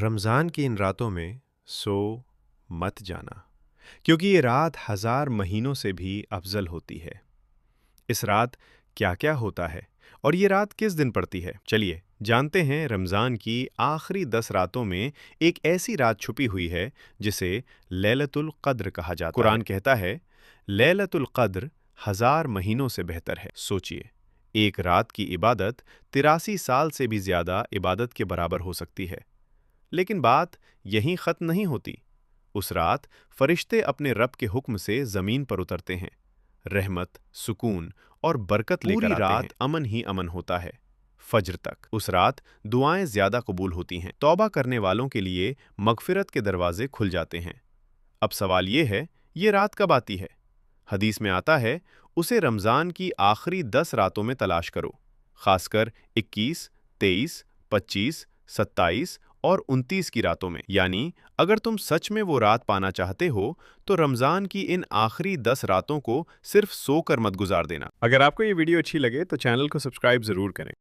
رمضان کی ان راتوں میں سو مت جانا، کیونکہ یہ رات ہزار مہینوں سے بھی افضل ہوتی ہے۔ اس رات کیا کیا ہوتا ہے اور یہ رات کس دن پڑتی ہے؟ چلیے جانتے ہیں۔ رمضان کی آخری 10 راتوں میں ایک ایسی رات چھپی ہوئی ہے جسے لیلۃ القدر کہا جاتا ہے۔ قرآن کہتا ہے لیلۃ القدر ہزار مہینوں سے بہتر ہے۔ سوچئے، ایک رات کی عبادت 83 سال سے بھی زیادہ عبادت کے برابر ہو سکتی ہے۔ لیکن بات یہیں ختم نہیں ہوتی۔ اس رات فرشتے اپنے رب کے حکم سے زمین پر اترتے ہیں، رحمت، سکون اور برکت لے کر آتے ہیں۔ پوری رات امن ہی امن ہوتا ہے، فجر تک۔ اس رات دعائیں زیادہ قبول ہوتی ہیں، توبہ کرنے والوں کے لیے مغفرت کے دروازے کھل جاتے ہیں۔ اب سوال یہ ہے، یہ رات کب آتی ہے؟ حدیث میں آتا ہے، اسے رمضان کی آخری 10 راتوں میں تلاش کرو، خاص کر 21، 23، 25، 27 اور 29 کی راتوں میں۔ یعنی اگر تم سچ میں وہ رات پانا چاہتے ہو تو رمضان کی ان آخری 10 راتوں کو صرف سو کر مت گزار دینا۔ اگر آپ کو یہ ویڈیو اچھی لگے تو چینل کو سبسکرائب ضرور کریں۔